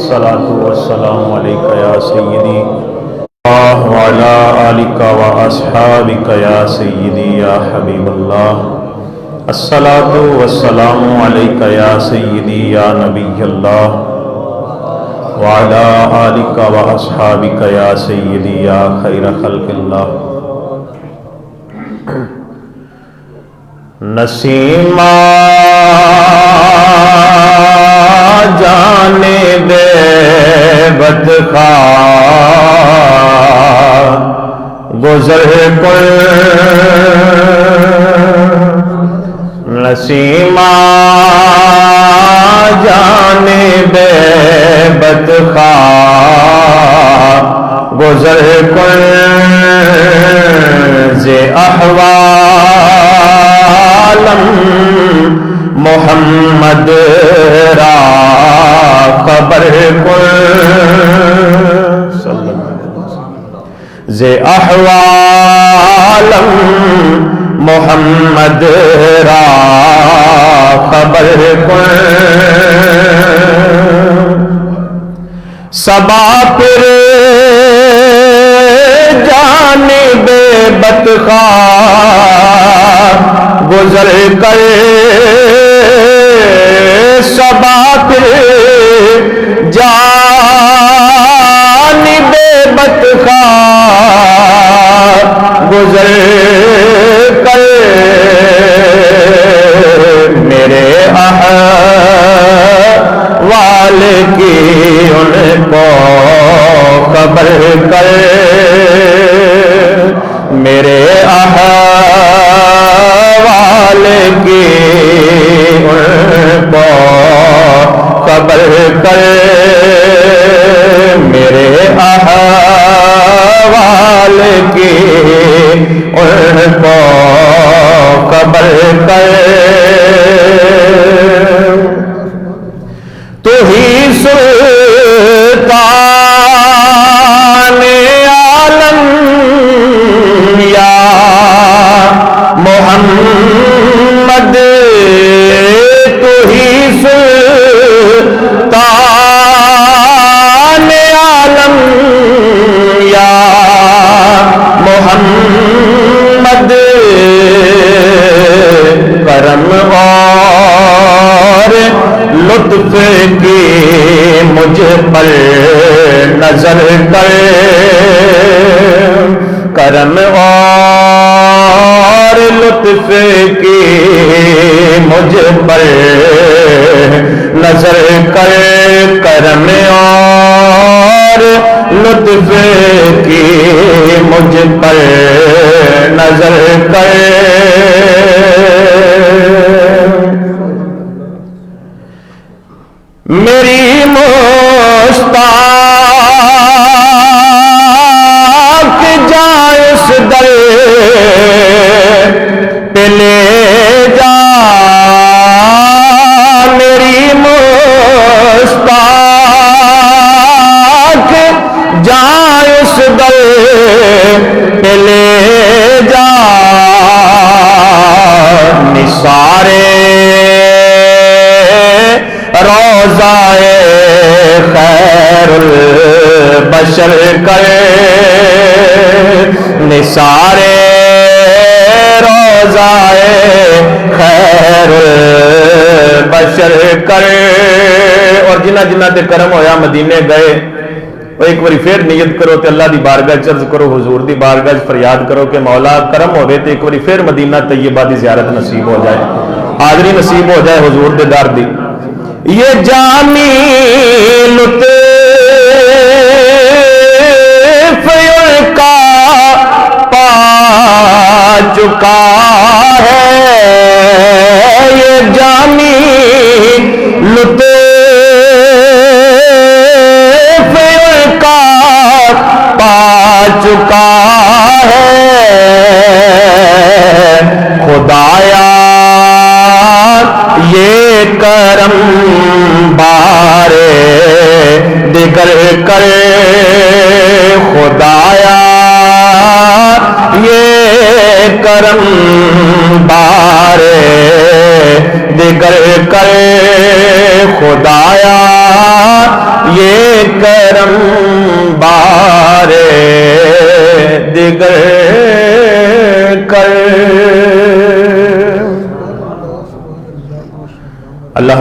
الصلاة والسلام عليك يا سيدي وعلى آلك وأصحابك يا سيدي يا حبيب الله. الصلاة والسلام عليك يا سيدي يا نبي الله وعلى آلك وأصحابك يا سيدي يا خير خلق الله. نسیمہ جانے دے بدخواہ گزر کل نسیمہ جانے دے بدخواہ گزر کل زی احوالم محمد را خبر کل زی احوالم محمد را خبر کل سبا پر جانب بدخواہ گزر کر سبا پر جانب بدخواہ گزر کر میرے احوال کی ان کو خبر کر میرے احوال کی ان کو خبر کر میرے احوال کی ان کو خبر کر تو ہی سلطان عالم یا محمد تو ہی سلطان عالم یا محمد کرم اور لطف کی مجھ پر نظر کر کرم اور لطف کی مجھ پر نظر کر کرم اور لطف کی مجھ پر نظر کر میری مشتاق جائے اس در پہ لے جا میری مشتاق جائے اس در پہ لے جا نثارے روضائے خیر البشر کر نثارے روضائے خیر البشر کر اور جنہ جنہ تے کرم ہویا مدینے گئے وہ ایک باری پھر نیت کرو تے اللہ دی بارگاہ چرز کرو حضور دی بارگاہ فریاد کرو کہ مولا کرم ہوئے تے ایک باری پھر مدینہ طیبہ دی زیارت نصیب ہو جائے حاضری نصیب ہو جائے حضور دے در دی یہ جامی لطف کا پا چکا ہے یہ جامی لطف کا پا چکا ہے خدایا یہ کرم بارے دیگر کر خدایا یہ کرم بارے دیگر کر خدایا یہ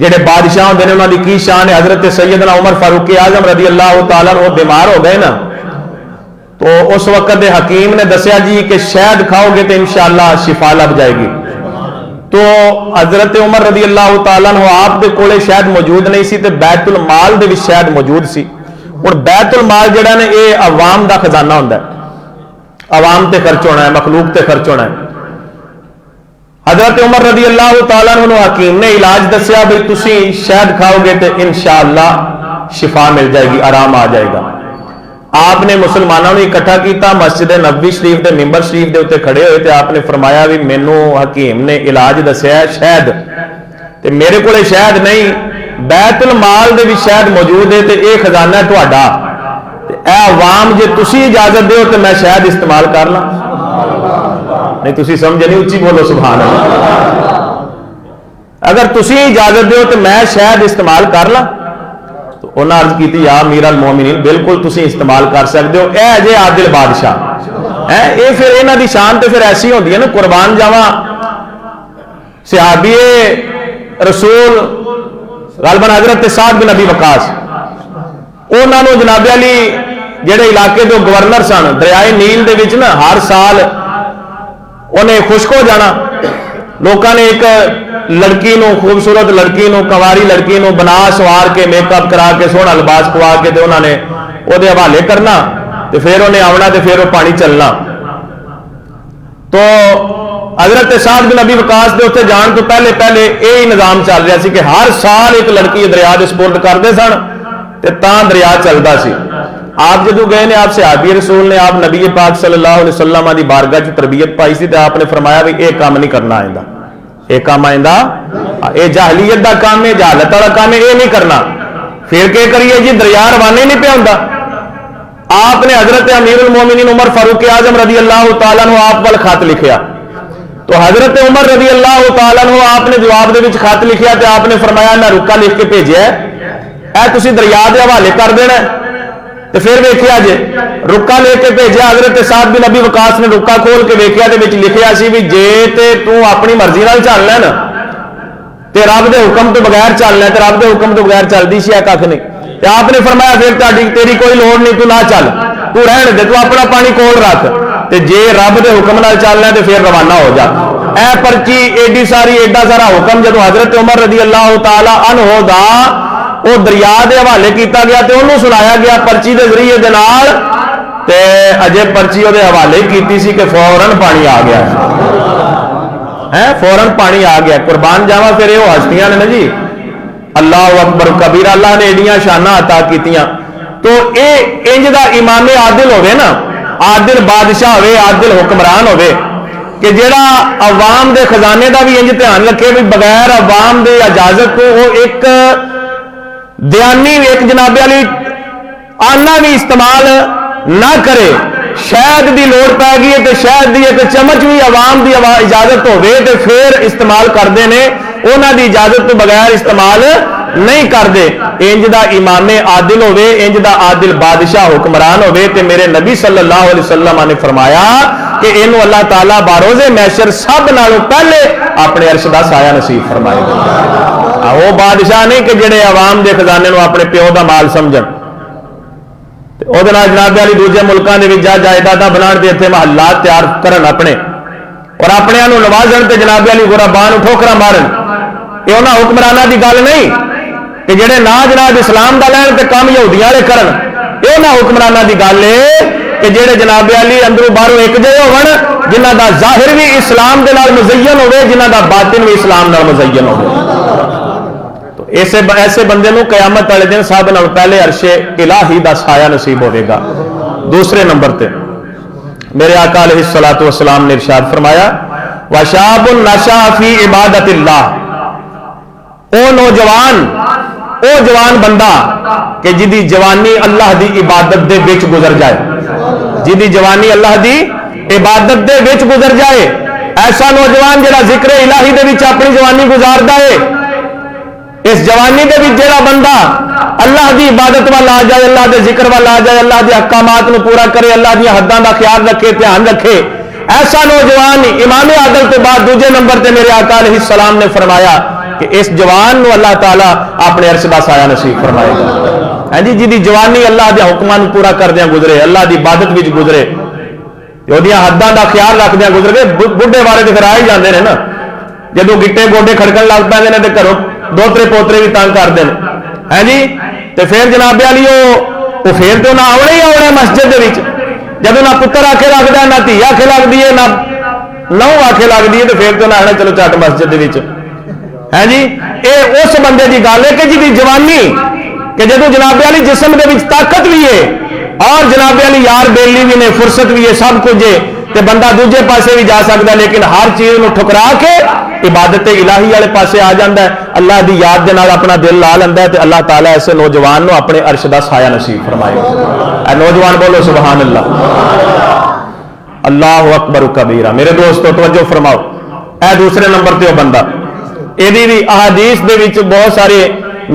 جڑے بادشاہ ہوندے نے انہاں دی کی شان ہے. حضرت سیدنا عمر فاروق اعظم رضی اللہ تعالیٰ عنہ بیمار ہو گئے نا, تو اس وقت حکیم نے دسیا جی کہ شہد کھاؤ گے تو انشاءاللہ شفا لب جائے گی. تو حضرت عمر رضی اللہ تعالیٰ عنہ آپ دے کولے شہد موجود نہیں سی تے بیت المال دے وچ شہد موجود سی. ہن بیت المال جڑا نے اے عوام دا خزانہ ہوندا ہے, عوام تے خرچ ہونا ہے, مخلوق تے خرچ ہونا ہے. حضرت عمر رضی اللہ تعالیٰ عنہ حکیم نے علاج دسیا بھئی تسی شہد کھاؤ گے تو انشاءاللہ شفا مل جائے گی, آرام آ جائے گا. آپ نے مسلمانوں نے اکٹھا کیتا, مسجد نبوی شریف دے ممبر شریف دے اتنے کھڑے ہوئے تے آپ نے فرمایا بھی مینو حکیم نے علاج دسیا شہد تے میرے کو شہد نہیں, بیت المال دے بھی شہد موجود ہے تے اے خزانہ ہے تہاڈا, اے عوام جے تسی اجازت دیو تے میں شہد استعمال کر لاں. نہیں تسی سمجھے نہیں, اچھی بولو سبحان اللہ. اگر تسی اجازت دیو تو میں شہد استعمال کر لاں. تو انہوں نے عرض کی تھی یا امیر المومنین بالکل تسی استعمال کر سکتے ہو, اے جے عادل بادشاہ اے پھر انہاں دی شان تے پھر ایسی ہوندی ہے نا. قربان جاواں صحابی رسول غالباً حضرت سعد بن ابی وقاص, انہاں نو جناب علی جڑے علاقے دے گورنر سن دریائے نیل دے وچ نا ہر سال انہیں خشک ہو جانا. لوگوں نے ایک لڑکی نو, خوبصورت لڑکی نو, کنواری لڑکی نو بنا سوار کے میک اپ کرا کے سونا لباس پوا کے تے انہوں نے وہ حوالے کرنا تے پھر انہیں آونا تے پھر وہ پانی چلنا. تو حضرت سعد بن ابی وقاص دے اتنے جان تو پہلے پہلے یہی نظام چل رہا سی کہ ہر سال ایک لڑکی دریا دے سپرد کرتے سن تے تاں دریا چلتا سی. آپ جدو گئے نے آپ صحابی رسول نے آپ نبی پاک صلی اللہ علیہ وسلم دی بارگاہ چ تربیت پائی سی تے آپ نے فرمایا بھی یہ کام نہیں کرنا آئندہ, یہ کام آئندہ یہ جاہلیت دا کام ہے, جہالت والا کام ہے, یہ نہیں کرنا. پھر کہ کریے جی دریا روانے نہیں پہ ہوندا. آپ نے حضرت امیر المومنین عمر فاروق اعظم رضی اللہ تعالیٰ عنہ آپ وال خط لکھیا. تو حضرت عمر رضی اللہ تعالیٰ عنہ آپ نے جواب دے وچ خط لکھیا تے آپ نے فرمایا میں رکا لکھ کے بھیجیا ہے, اے تسی دریا دے حوالے کر دینا. تو پھر ویکھیا جے رکا لے کے بھیجا. حضرت سعد بن ابی وقاص نے رکا کھول کے ویکھیا تے وچ لکھیا سی بھی جے تے تو اپنی مرضی نال چلنا ہے نا تے رب دے حکم تو بغیر چلنا ہے, تے رب دے حکم تو بغیر چلدی سی کھ نہیں. تے آپ نے فرمایا پھر تیری کوئی لوڑ نہیں, تو نہ چل, تو رہن دے, تو اپنا پانی کول رکھ, تے جے رب دے حکم نال چلنا ہے تے پھر روانہ ہو جا. اے پرچی ایڈی ساری ایڈا سارا حکم جدو حضرت عمر رضی اللہ تعالی عنہ دا وہ دریا دے حوالے کیتا گیا تے انہوں سنایا گیا پرچی دے ذریعے دے نال, تے اجے پرچی وہ حوالے کیتی سی کہ فوراً پانی آ گیا ہے, فوراً پانی آ گیا. قربان جاواں پھر یہ ہستیاں نے نا جی, اللہ اکبر کبیر, اللہ نے ایڈیاں شاناں عطا کیتیاں. تو اے انج دا امام عادل ہوے نا, عادل بادشاہ ہوے, عادل حکمران ہوے کہ جڑا عوام دے خزانے دا بھی انج دھیان رکھے بھی بغیر عوام دے اجازت تو وہ ایک دیانی ایک جناب علی آنا بھی استعمال نہ کرے. شہد دی لوڑ پی گئی ہے تو شہد دی ایک چمچ بھی عوام دی اجازت ہوے تو پھر استعمال کرتے ہیں, انہاں دی اجازت تو بغیر استعمال نہیں کرتے. انج دا امام عادل ہوے, انج دا عادل بادشاہ حکمران ہوے تے میرے نبی صلی اللہ علیہ وسلم نے فرمایا کہ اینو اللہ تعالیٰ باروز محشر سب نالوں پہلے اپنے عرش دا سایہ نصیب فرمائے گا. وہ بادشاہ نہیں کہ جڑے عوام دے خزانے نو اپنے پیو دا مال سمجھن, وہ جناب علی دوسرے ملکوں کے جائیداد بنا کے اتنے محلات تیار کرن اپنے اور اپنے نوازن تے جناب علی غرباء نو ٹھوکرا مارن. یہ انہاں حکمرانہ دی گل نہیں کہ جڑے نا جناب اسلام دا لین تے کام یہودیاں والے کرن. یہ انہاں حکمرانہ دی گل ہے کہ جڑے جناب علی اندروں باہروں ایک جے ہون, جنہاں دا ظاہر بھی اسلام دے نال مزین ہوے, جنہاں دا باطن بھی اسلام نال مزین ہوے. ایسے بندے نو قیامت والے دن سب نال پہلے عرش الہی دا سایہ نصیب ہوے گا. دوسرے نمبر تے میرے آقا علیہ الصلوۃ والسلام نے ارشاد فرمایا وشاب نشا فی عبادت اللہ, او نوجوان, او جوان بندہ کہ جدی جوانی اللہ دی عبادت دے وچ گزر جائے, جدی جوانی اللہ دی عبادت دے وچ گزر جائے. ایسا نوجوان جڑا ذکر الہی دے وچ اپنی جوانی گزاردا ہے, اس جوانی دے وچ جڑا بندہ اللہ دی عبادت وال آ جائے, اللہ دے ذکر وال آ جائے, اللہ دے احکامات نو پورا کرے, اللہ دی حداں دا خیال رکھے, دھیان رکھے, ایسا نوجوان امام عادل تو بعد دوسرے نمبر تے میرے آقا علیہ السلام نے فرمایا کہ اس جوان نو اللہ تعالیٰ اپنے عرش دا سایہ نصیب فرمائے گا. ہاں جی جی جوانی اللہ دے حکمان پورا کردیا گزرے, اللہ دی عبادت وچ گزرے, حداں دا خیال رکھدیا گزر گئے. بڈھے بارے تو پھر آ ہی جاندے نے نا, جدو گٹے گوڈے کھڑکن لگ پے نے تو گھروں دوترے پوترے بھی تنگ کرتے ہیں. ہے جی تو پھر جناب والی وہ پھر تو نہ آنا ہی آنا مسجد دے وچ. جدو نہ پتر آ کے لگتا ہے, نہ دھی آ کے لگتی ہے, نہ نہو آ کے لگتی ہے, تو پھر تو نہ آنا چلو چٹ مسجد دے وچ. ہے جی یہ اس بندے کی گل ہے کہ جی جوانی کہ جدو جناب والی جسم دے وچ طاقت بھی ہے اور جناب والی یار بیلی بھی نے, فرصت بھی ہے, سب کچھ ہے, تو بندہ دوجے پاسے بھی جا سکتا ہے, لیکن ہر چیز کو ٹھکرا کے عبادت الہی والے پاسے آ جاتا ہے, اللہ دی یاد دے نال اپنا دل لا لینا ہے, تو اللہ تعالیٰ ایسے نوجوان نو اپنے عرش دا سایہ نصیب فرمائے گا. نوجوان بولو سبحان اللہ. اللہ اکبر کبیرہ. میرے دوستو توجہ فرماؤ, اے دوسرے نمبر تے وہ بندہ, یہ بھی احادیث دے وچ بہت سارے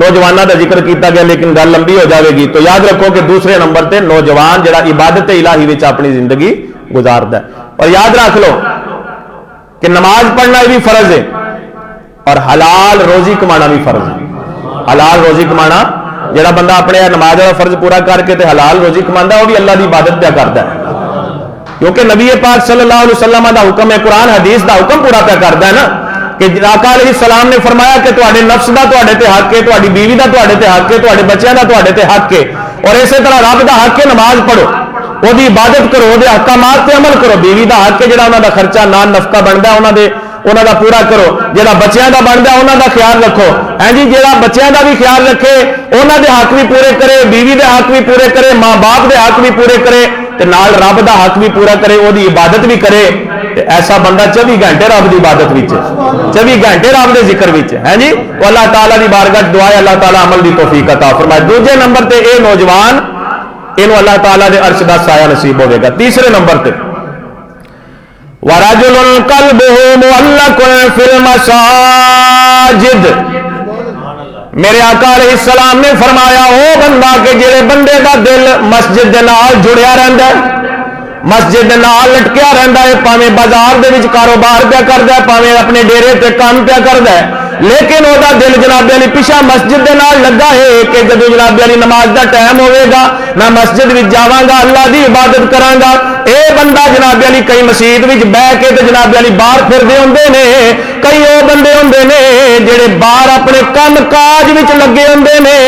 نوجوانوں کا ذکر کیتا گیا, لیکن گل لمبی ہو جاوے گی. تو یاد رکھو کہ دوسرے نمبر تے نوجوان جڑا عبادت الہی وچ اپنی زندگی گزاردا ہے. اور یاد رکھ لو کہ نماز پڑھنا بھی فرض ہے اور حلال روزی کمانا بھی فرض ہے. حلال روزی کمانا, جڑا بندہ اپنے نماز کا فرض پورا کر کے تے حلال روزی کماندا, وہ بھی اللہ کی عبادت پہ کرتا ہے, کیونکہ نبی پاک صلی اللہ علیہ وسلم دا حکم ہے, قرآن حدیث دا حکم پورا پہ کرتا ہے نا, کہ آقا علیہ السلام نے فرمایا کہ تواڈے نفس دا تواڈے تے حق ہے, تواڈی بیوی دا تواڈے تے حق ہے, تواڈے بچیاں دا تواڈے تے حق ہے, اور اسی طرح رب دا حق ہے نماز پڑھو, وہ دی عبادت کرو, وہ دے احکامات تے عمل کرو. بیوی دا حق ہے جڑا انہاں دا خرچہ نان نفقہ بندا ہے انہاں دا پورا کرو, جڑا بچیاں دا بندا ہے انہاں دا خیال رکھو. ہاں جی جڑا بچیاں دا بھی خیال رکھے, انہاں دے حق بھی پورے کرے, بیوی دے حق بھی پورے کرے, ماں باپ دے حق بھی پورے کرے, تے نال رب دا حق بھی پورا کرے, وہ دی عبادت بھی کرے. ایسا بندہ 24 گھنٹے رب دی عبادت وچ, 24 گھنٹے رب دے ذکر وچ. ہے جی تو اللہ تعالیٰ دی بارگاہ دعا ہے اللہ تعالیٰ عمل دی توفیق عطا فرمائے. دوسرے نمبر تے اے نوجوان, انہوں اللہ تعالیٰ دے عرش دا سایہ نصیب ہوے گا. تیسرے نمبر تے وَرَجُلٌ قَلْبُهُ مُعَلَّقٌ فِي الْمَسَاجِدِ. میرے آقا علیہ السلام نے فرمایا وہ بندہ کہ جڑے بندے دا دل مسجد دے نال جڑیا رہندا ہے, مسجد دے نال لٹکیا رہندا ہے, پاویں بازار دے وچ کاروبار پیا کردا ہے, پاویں اپنے ڈیرے تے کام پیا کردا ہے, لیکن وہ دل جناب علی پیچھا مسجد دے نال لگا ہے کہ جدو جناب علی نماز دا ٹائم ہوئے گا میں مسجد وچ جاواں گا, اللہ دی عبادت کراں گا. اے بندہ جناب علی کئی مسجد وچ بیٹھ کے تے جناب علی باہر پھردے ہوندے نے, کئی وہ بندے ہوندے نے جڑے باہر اپنے کام کاج وچ لگے ہوندے نے,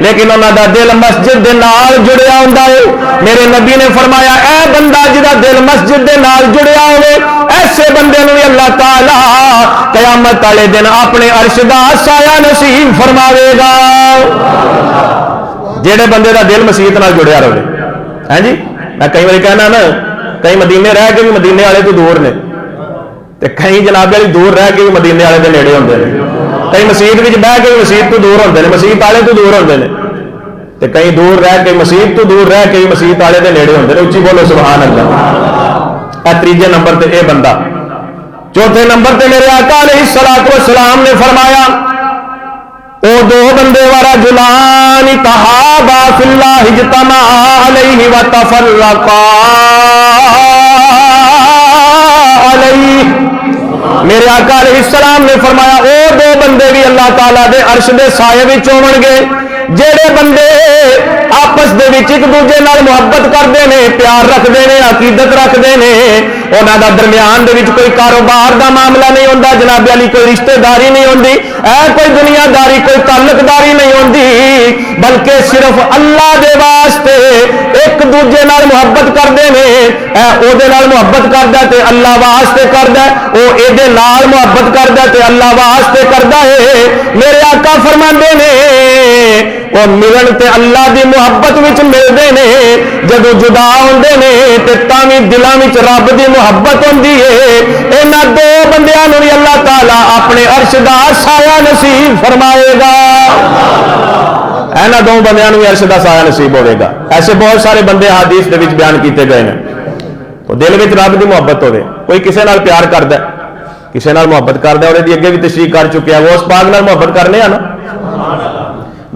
لیکن انہاں دا دل مسجد دے نال جڑیا ہوندا ہے. میرے نبی نے فرمایا اے بندہ جدا دل مسجد دے نال جڑیا ہوے, ایسے بندے نوں اللہ تعالی قیامت والے دن اپنے عرش دا سایہ نصیب فرماوے گا. جڑے بندے دا دل مسجد نال جڑیا رہے. ہیں جی میں کئی بار کہنا نا, کئی مدینے رہ کے بھی مدینے والے تو دور نے, تے کئی جناب والی دور رہ کے بھی مدینے والے دے نیڑے ہوندے نے, کئی مسجد وچ بیٹھ کے مسجد تو دور ہوندے نے, مسجد والے تو دور ہوندے نے, تے کئی دور رہ کے مسجد تو دور رہ کے مسجد والے دے نیڑے ہوندے نے. اچھی بولو سبحان اللہ. تیجے نمبر تے اے بندہ. چوتھے نمبر تے میرے آقا علیہ الصلوۃ والسلام نے فرمایا او دو بندے ورجلان تحابا فی اللہ اجتمعا علیہ وتفرقا علیہ. میرے آقا علیہ السلام نے فرمایا او دو بندے بھی اللہ تعالیٰ دے عرش دے سائے وچ ہون گے جڑے بندے آپس دے وچ ایک دوجے نال محبت کرتے ہیں, پیار رکھتے ہیں, عقیدت رکھتے ہیں, انہاں دا درمیان دے وچ کوئی کاروبار دا معاملہ نہیں ہوندا جناب علی, کوئی رشتہ داری نہیں ہوندی, کوئی دنیا داری, کوئی تعلق داری نہیں ہوندی, بلکہ صرف اللہ دے واسطے ایک دوجے نال محبت کرتے ہیں. او دے نال محبت کردا تے اللہ واسطے کردا ہے, او اے دے نال محبت کردا تے اللہ واسطے کردا ہے. میرے آقا فرماندے نے وہ ملن تے اللہ دی محبت وچ ملدے نے, جدو جدا ہوندے نے تے تاویں دلاں وچ رب دی محبت ہوندی ہے. انہاں دو بندیاں نوں اللہ تعالی اپنے عرش دا سایہ نصیب فرمائے گا. اینا دو بندیاں نوں عرش دا سایہ نصیب ہوے گا. ایسے بہت سارے بندے حدیث دے وچ بیان کیتے گئے ہیں. تو دل وچ رب دی محبت ہوے, کوئی کسے نال پیار کردا ہے, کسے نال محبت کردا ہے, اور دی اگے بھی تشریح کر چکے ہیں, وہ اس پاک نال محبت کرنے ہیں نا,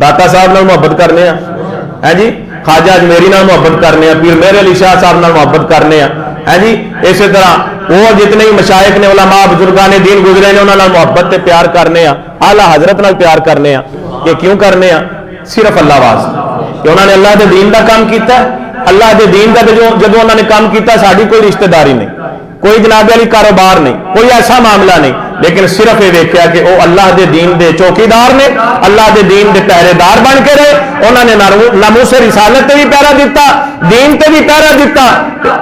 داتا صاحب نال محبت کرنے ہیں, ہے جی خواجہ اجمیری نال محبت کرنے ہیں, پیر میرے علی شاہ صاحب نال محبت کرنے ہیں, ہے جی اسی طرح وہ جتنے ہی مشائخ نے علماء بزرگان دین گزرے نے انہوں نے محبت تے پیار کرنے ہیں اعلی حضرت نال پیار کرنے ہیں کہ کیوں کرنے ہیں صرف اللہ واسطے کہ انہوں نے اللہ دے دین دا کام کیتا ہے اللہ دے دین دا جدو انہوں نے کام کیتا ساری کوئی رشتہ داری نہیں کوئی جناب علی کاروبار نہیں کوئی ایسا معاملہ نہیں لیکن صرف یہ دیکھا کہ وہ اللہ دے دین دے چوکیدار نے اللہ دے دین دے پہرے دار بن کے رہے انہوں نے ناموس رسالت تے بھی پہرا دیتا دین تے بھی پہرا دیتا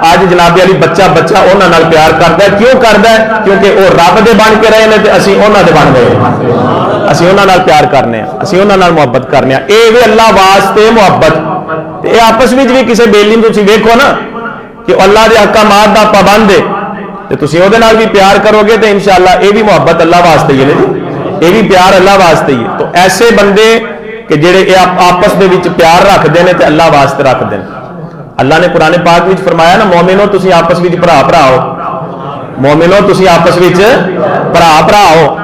آج جناب علی بچہ انہوں نے پیار کرتا ہے کیوں کرتا ہے کیونکہ وہ رب دے بن کے رہے ہیں تے اسی انہوں دے بن گئے اسی انہوں نے پیار کرنے ہیں اسی انہوں نے محبت کرنے ہیں اے وی اللہ واسطے محبت یہ آپس میں بھی کسی بیلی میں تسی دیکھو نا کہ اللہ دے احکامات دا پابند ہے تو تسی وہ بھی پیار کرو گے تو انشاءاللہ یہ بھی محبت اللہ واسطے ہی ہے جی یہ بھی پیار اللہ واسطے ہی ہے تو ایسے بندے کہ جڑے آپس دے وچ پیار رکھتے ہیں تو اللہ واسطے رکھتے ہیں اللہ نے قرآن پاک وچ فرمایا نا مومنو تسی آپس وچ بھرا ہو مومنو تسی آپس وچ بھرا ہو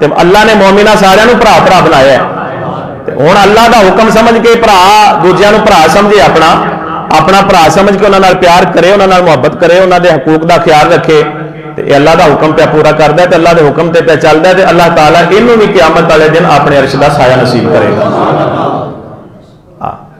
تو اللہ نے مومنہ سارے بھرا بنایا ہے ہوں اللہ دا حکم سمجھ کے دوجیاں نوں بھرا سمجھے اپنا بھرا سمجھ کے انہوں پیار کرے انہوں محبت کرے انہوں دے حقوق دا خیال رکھے تو یہ اللہ دا حکم پہ پورا کرتا ہے تو اللہ دے حکم تے پہ چلتا ہے تو اللہ تعالیٰ انہوں بھی قیامت والے دن اپنے عرش دا سایہ نصیب کرے گا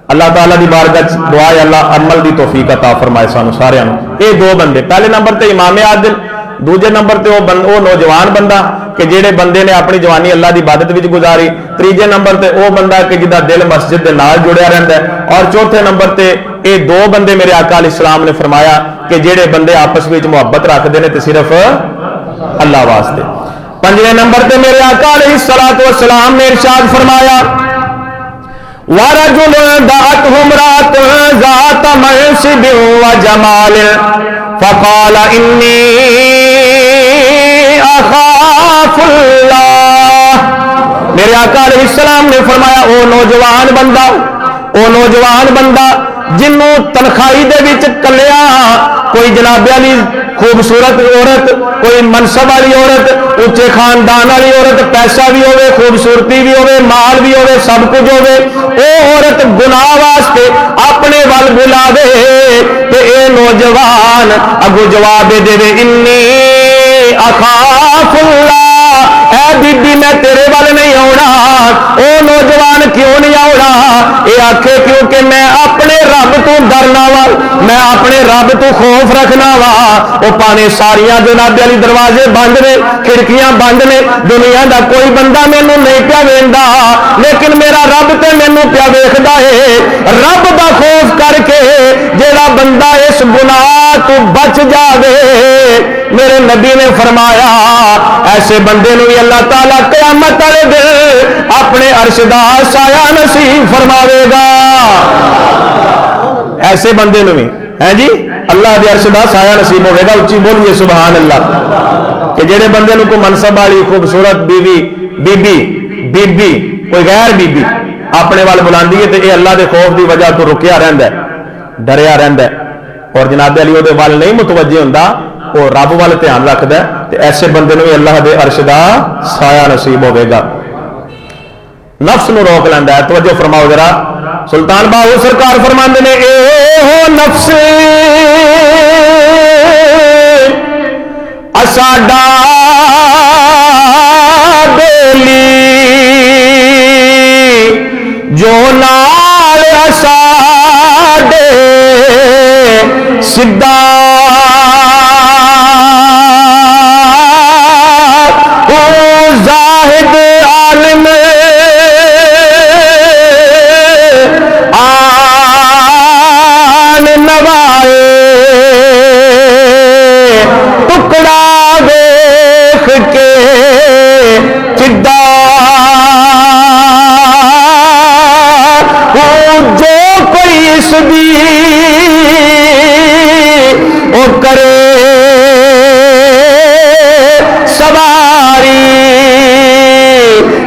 اللہ تعالیٰ دی بارگاہ دعا ہے اللہ عمل دی توفیق عطا فرمائے سانو سارے یہ دو بندے پہلے نمبر تے امام عادل دوجے نمبر تے وہ نوجوان بندہ کہ جہے بندے نے اپنی جوانی اللہ دی عبادت وچ گزاری تیجے نمبر تے وہ بندہ کہ جدا دل مسجد دے نال جڑیا رہندا ہے اور چوتھے نمبر تے یہ دو بندے میرے آقا علیہ السلام نے فرمایا کہ جہے بندے آپس وچ محبت رکھتے ہیں تے صرف اللہ واسطے پنجویں نمبر تے میرے آقا علیہ السلام نے ارشاد فرمایا وَرَجُلٌ دَعَتْهُ امْرَأَةٌ ذَاتَ مَنْصِبٍ وَجَمَالٍ فَقَالَ إِنِّي أَخَافُ اللَّهَ میرے آقا علیہ السلام نے فرمایا او نوجوان بندہ جنوں تنخواہی دے وچ کلیا کوئی جناب علی خوبصورت عورت کوئی منصب والی عورت اونچے خاندان والی عورت پیسہ بھی ہوے خوبصورتی بھی ہوے مال بھی ہوے سب کچھ ہوے او عورت گناہ واسطے اپنے ول بلاوے تے اے نوجوان اگو جواب دے دے انی اخاف اللہ اے بی بی میں تیرے ول نہیں آنا او نوجوان کیوں نہیں آنا اے آکھے کیونکہ میں اپنے رب تو ڈرنا وا میں اپنے رب تو خوف رکھنا وا وہ پانے ساریاں جناب علی دروازے بند نے کھڑکیاں بند نے دنیا دا کوئی بندہ مینوں نہیں پیا ویندا لیکن میرا رب تے مینوں پیا ویکھدا ہے رب دا خوف کر کے جیڑا بندہ اس گناہ تو بچ جاوے میرے نبی نے فرمایا ایسے بندے نوں اللہ تعالیٰ قیامت والے دن اپنے عرش دا سایہ نصیب فرماوے گا ایسے بندے نوں بھی ہے جی اللہ دے عرش دا سایہ نصیب ہوئے گا اچھی بولیے سبحان اللہ کہ جڑے بندے نوں کوئی منصب والی خوبصورت بی بی کوئی غیر بی بی اپنے وال بلاندی ہے تو یہ اللہ دے خوف دی وجہ تو رکیا رہندا ہے ڈریا رہندا ہے اور جناب علی وہ وال نہیں متوجہ ہوندا وہ رب وال دھیان رکھدا ہے تو ایسے بندے نوں اللہ دے عرش دا سایہ نصیب ہوئے گا نفس نو روک لیندا ہے توجہ فرماؤ ذرا سلطان باہو سرکار فرماندے نے اے ہو نفس اساڈا بیلی جو نال اساڈے سدھا زاہد عالم آن نوائے ٹکڑا دیکھ کے چڈا جو کوئی اس دی وہ کرے سواری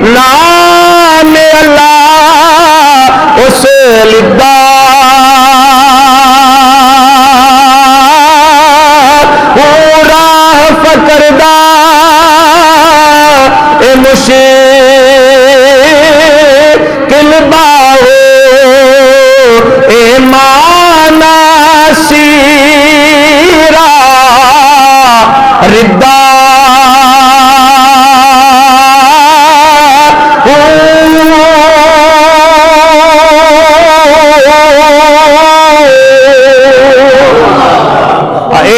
نام اللہ اس لدہ راہ یہ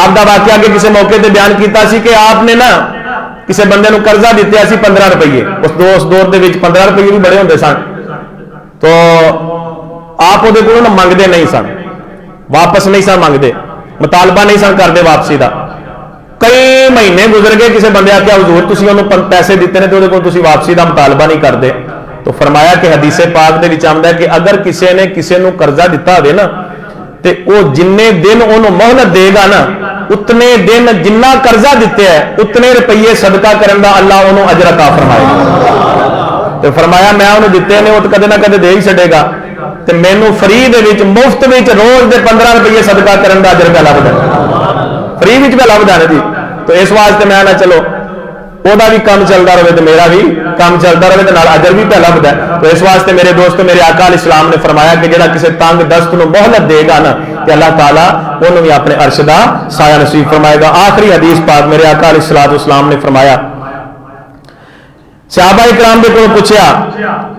آپ دا واقعہ کے کسی موقع تے بیان کیتا سی کہ آپ نے نا کسی بندے نو قرضہ دیتے سی 15 روپیے، اس دور دے وچ 15 روپیے بھی بڑے ہوندے سن، تو آپ وہ کو منگتے نہیں سن، واپس نہیں سن منگتے، مطالبہ نہیں سن کرتے واپسی دا۔ کئی مہینے گزر گئے، کسی بندے آخیا حضور تسی انہوں پیسے دیتے ہیں تو وہ تسی واپسی دا مطالبہ نہیں کرتے، تو فرمایا کہ حدیث پاک دے وچ آندا ہے کہ اگر کسی نے کسی نو قرضہ دیتا ہوئے نا تے وہ جنے دن انہوں مہلت دے گا نا اتنے دن جنہ قرضہ دیتے ہیں اتنے روپیے صدقہ کرن دا اللہ انہوں اجر عطا فرمائے گا۔ تو فرمایا میں انہوں دیتے ہیں وہ تو کدے نہ کدے دے ہی چھڑے گا، تے مینوں فری دے وچ مفت وچ روز دے 15 روپیے صدقہ کرن دا اجر پہ لبدا فری وچ پہ لبدا ہے جی۔ تو اس واسطے میں نہ چلو وہ بھی کام چلتا رہے تو میرا بھی کام چلتا رہے تو نال اجر بھی پہ لبدا ہے۔ تو اس واسطے میرے دوستو میرے آقا علیہ السلام نے فرمایا کہ جڑا کسی تنگ دست نو مہلت دے گا نا کہ اللہ تعالیٰ انہوں بھی اپنے عرش دا سایہ نصیب فرمائے گا۔ آخری حدیث پاک میرے آقا علیہ السلام نے فرمایا، صحابہ اکرام دے کو پوچھا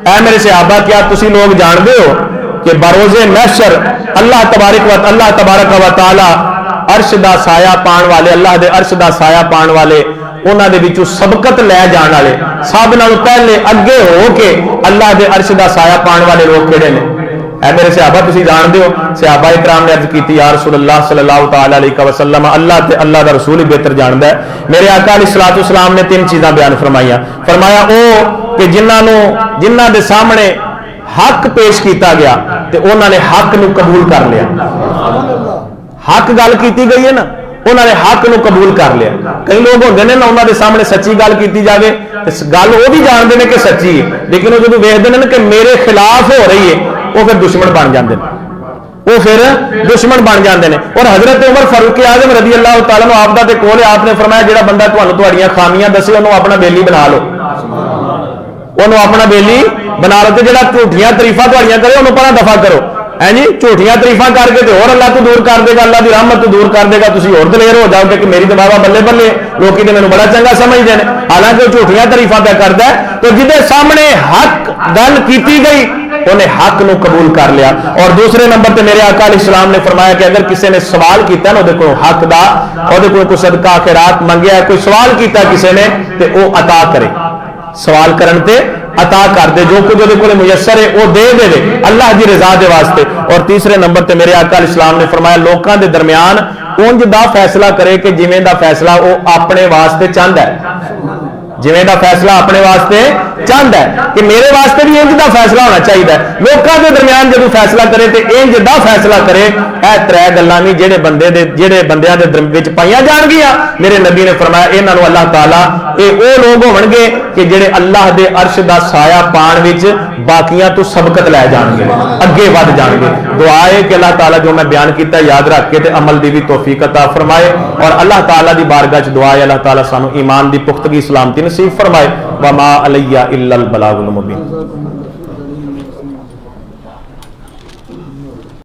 اے میرے صحابہ کیا تسی لوگ جان دے ہو کہ بروز محشر اللہ تبارک و تعالی عرش دا سایہ پان والے، اللہ دے عرش دا سایہ پان والے انہاں دے وچوں سبقت لے جان والے سب نالوں پہلے اگے ہو کے اللہ دے عرش دا سایہ پان والے لوگ کہڑے نے؟ اے میرے صحابہ تسی جان دے ہو؟ صحابہ اکرام نے عرض کیتی یا رسول اللہ صلی اللہ تعالی علیہ وسلم اللہ تے اللہ دا رسول ہی بہتر جاندا ہے۔ میرے آقا علیہ السلام نے 3 چیزاں بیان فرمائیاں، فرمایا او کہ جنہاں دے سامنے حق پیش کیتا گیا تے انہاں نے حق نو قبول کر لیا۔ حق گل کیتی گئی ہے نا انہوں نے حق نو قبول کر لیا۔ کئی لوگ ہوندے نے نا انہوں دے سامنے سچی گل کیتی جاوے گل وہ بھی جانتے ہیں کہ سچی ہے، لیکن وہ جب ویکھدے ہیں کہ میرے خلاف ہو رہی ہے وہ پھر دشمن بن جاندے ہیں، وہ پھر دشمن بن جاندے ہیں۔ اور حضرت عمر فاروق اعظم رضی اللہ تعالیٰ عنہ آپ دا تے کول آپ نے فرمایا جڑا بندہ تانوں تہاڈیاں خامیاں دسے انہوں اپنا بیلی بنا لو، انہوں اپنا بیلی بنا لو، تے جڑا جھوٹیاں تعریفاں تہاڈیاں کرے انہوں پرا دفع کرو۔ جی جھوٹیاں تعریفاں کر کے اور اللہ تو دور کر دے گا، اللہ کی رحمت تو دور کر دے گا، تسی اور دلیر ہو جاؤ گے کہ میری تو بابا بلے بلے لوگ تو مینوں بڑا چنگا سمجھتے ہیں، حالانکہ وہ جھوٹیاں تعریفاں پہ کرتا ہے۔ تو جہدے سامنے حق گل کیتی گئی انہیں حق نو قبول کر لیا۔ اور دوسرے نمبر تے میرے آقا علیہ السلام نے فرمایا کہ اگر کسی نے سوال کیتا نا وہ حق دا اور کوئی صدقہ خیرات منگیا کوئی سوال کیتا کسی نے تے وہ عطا کرے، سوال کرن تے عطا کر دے، جو کچھ وہ میسر ہے وہ دے دے اللہ کی رضا دے واسطے۔ اور تیسرے نمبر تے میرے آقا علیہ السلام نے فرمایا لوکاں دے درمیان اونج دا فیصلہ کرے کہ جویں دا فیصلہ وہ اپنے واسطے چاہتا ہے، جویں دا فیصلہ اپنے واسطے چاہتا ہے کہ میرے واسطے بھی انج دا فیصلہ ہونا چاہیے۔ لوکاں دے درمیان جدوں فیصلہ کرے تے انج دا فیصلہ کرے۔ اے 3 گلاں نہیں جڑے بندیاں دے وچ پائیاں جان گیاں، میرے نبی نے فرمایا انہاں نوں اللہ تعالیٰ اے او لوگ ہون گے کہ جڑے اللہ دے عرش دا سایہ پان وچ باقیاں تو سبقت لے جان گے، اگے ود جان گے۔ دعا ہے کہ اللہ تعالیٰ جو میں بیان کیتا یاد رکھ کے تے عمل دی بھی توفیق عطا فرمائے، اور اللہ تعالیٰ دی بارگاہ وچ دعا ہے اللہ تعالیٰ سانو ایمان دی پختگی سلامتی نصیب فرمائے۔ وما علیہ الا البلاغ المبین۔